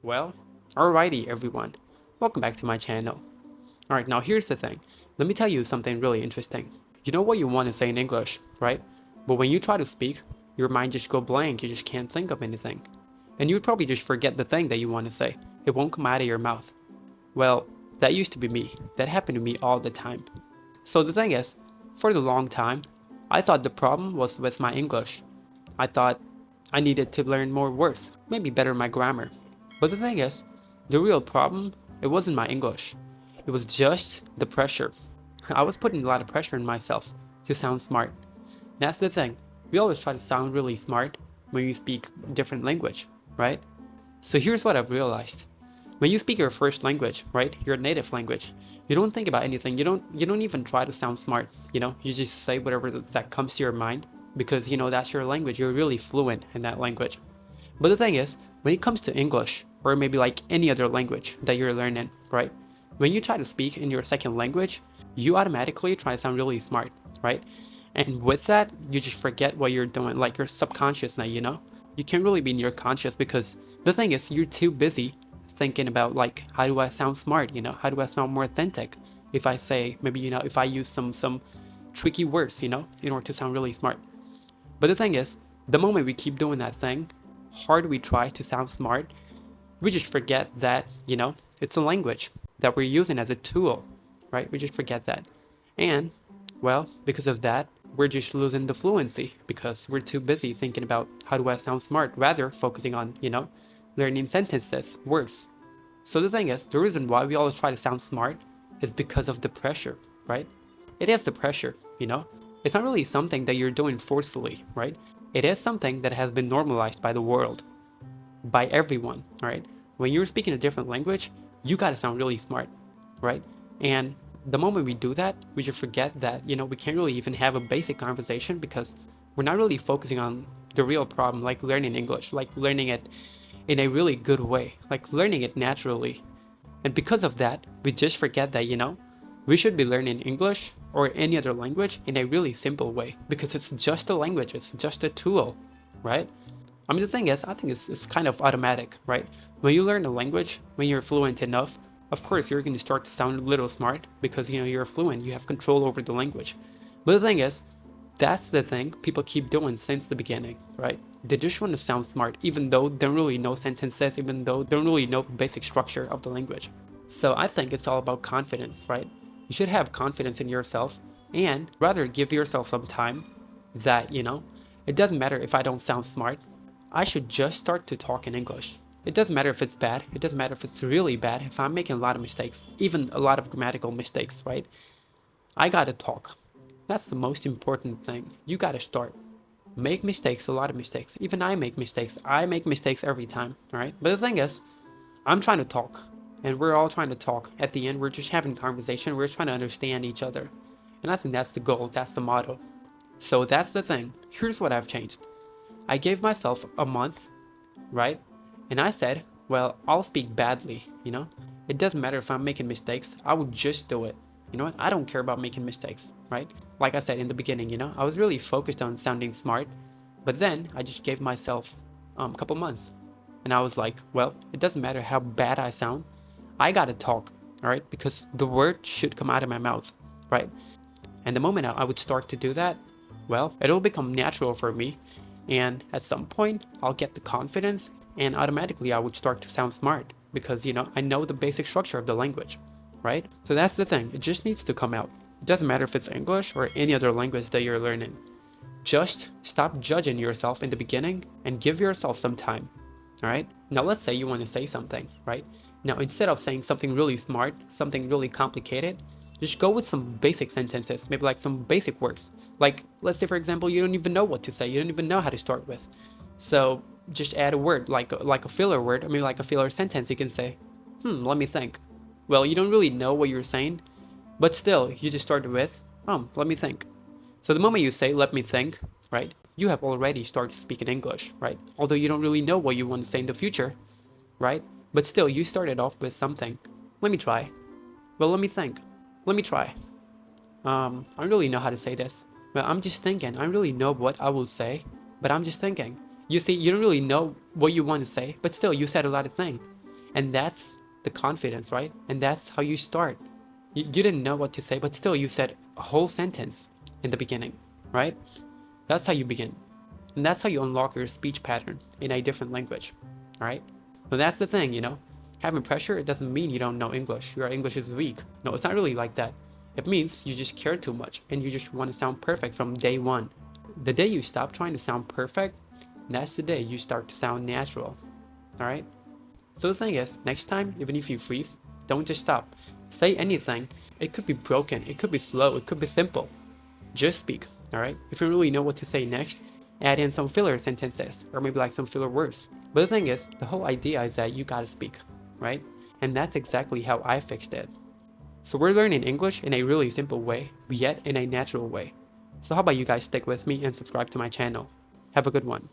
Well, alrighty everyone, welcome back to my channel. Alright, now here's the thing. Let me tell you something really interesting. You know what you want to say in English, right? But when you try to speak, your mind just go blank, you just can't think of anything. And you would probably just forget the thing that you want to say. It won't come out of your mouth. Well, that used to be me. That happened to me all the time. So the thing is, for the long time, I thought the problem was with my English. I thought I needed to learn more words, maybe better my grammar. But the thing is, the real problem, it wasn't my English. It was just the pressure. I was putting a lot of pressure on myself to sound smart. That's the thing. We always try to sound really smart when you speak a different language, right? So here's what I've realized. When you speak your first language, right, your native language, you don't think about anything. You don't even try to sound smart, You just say whatever that comes to your mind because that's your language. You're really fluent in that language. But the thing is, when it comes to English or maybe like any other language that you're learning, right? When you try to speak in your second language, you automatically try to sound really smart, right? And with that, you just forget what you're doing, like your subconscious now. You can't really be in your conscious because the thing is, you're too busy thinking about like, how do I sound smart, How do I sound more authentic? If I say, maybe, if I use some tricky words, in order to sound really smart. But the thing is, the moment we keep doing that thing, hard we try to sound smart, we just forget that, it's a language that we're using as a tool, right? We just forget that. And, well, because of that, we're just losing the fluency because we're too busy thinking about how do I sound smart rather focusing on, learning sentences, words. So the thing is, the reason why we always try to sound smart is because of the pressure, right? It is the pressure, It's not really something that you're doing forcefully, right? It is something that has been normalized by the world, by everyone, right? When you're speaking a different language, you gotta sound really smart, right? And the moment we do that, we just forget that, we can't really even have a basic conversation because we're not really focusing on the real problem, like learning English, like learning it in a really good way, like learning it naturally. And because of that, we just forget that, we should be learning English or any other language in a really simple way because it's just a language, it's just a tool, right? I mean, the thing is, I think it's kind of automatic, right? When you learn a language, when you're fluent enough, of course, you're going to start to sound a little smart because, you're fluent, you have control over the language. But the thing is, that's the thing people keep doing since the beginning, right? They just want to sound smart, even though they don't really know sentences, even though they don't really know basic structure of the language. So I think it's all about confidence, right? You should have confidence in yourself and rather give yourself some time that, it doesn't matter if I don't sound smart. I should just start to talk in English. It doesn't matter if it's bad. It doesn't matter if it's really bad. If I'm making a lot of mistakes, even a lot of grammatical mistakes, right? I gotta talk. That's the most important thing. You gotta start. Make mistakes, a lot of mistakes. Even I make mistakes. I make mistakes every time, all right? But the thing is, I'm trying to talk, and we're all trying to talk. At the end, we're just having conversation. We're trying to understand each other. And I think that's the goal. That's the motto. So that's the thing. Here's what I've changed. I gave myself a month, right? And I said, well, I'll speak badly, It doesn't matter if I'm making mistakes. I would just do it. You know what? I don't care about making mistakes, right? Like I said in the beginning, I was really focused on sounding smart. But then I just gave myself a couple months. And I was like, well, it doesn't matter how bad I sound. I gotta talk, all right? Because the word should come out of my mouth, right? And the moment I would start to do that, well, it'll become natural for me. And at some point, I'll get the confidence and automatically I would start to sound smart because, I know the basic structure of the language, right? So that's the thing. It just needs to come out. It doesn't matter if it's English or any other language that you're learning. Just stop judging yourself in the beginning and give yourself some time, all right? Now, let's say you want to say something, right? Now, instead of saying something really smart, something really complicated, just go with some basic sentences, maybe like some basic words. Like, let's say, for example, you don't even know what to say. You don't even know how to start with. So just add a word, like a filler word, I mean, like a filler sentence. You can say, let me think. Well, you don't really know what you're saying, but still, you just started with, let me think. So the moment you say, let me think, right, you have already started speaking English, right? Although you don't really know what you want to say in the future, right? But still, you started off with something. Let me try. Well, let me think. Let me try. I don't really know how to say this, but I'm just thinking. I don't really know what I will say, but I'm just thinking. You see, you don't really know what you want to say, but still, you said a lot of things. And that's the confidence, right? And that's how you start. You didn't know what to say, but still you said a whole sentence in the beginning, right? That's how you begin. And that's how you unlock your speech pattern in a different language, all right? So that's the thing, having pressure, it doesn't mean you don't know English. Your English is weak. No, it's not really like that. It means you just care too much and you just want to sound perfect from day one. The day you stop trying to sound perfect, that's the day you start to sound natural, all right? So the thing is, next time, even if you freeze, don't just stop. Say anything. It could be broken, it could be slow, it could be simple. Just speak, all right? If you really know what to say next, add in some filler sentences or maybe like some filler words. But the thing is, the whole idea is that you gotta speak, right? And that's exactly how I fixed it. So we're learning English in a really simple way, yet in a natural way. So how about you guys stick with me and subscribe to my channel? Have a good one.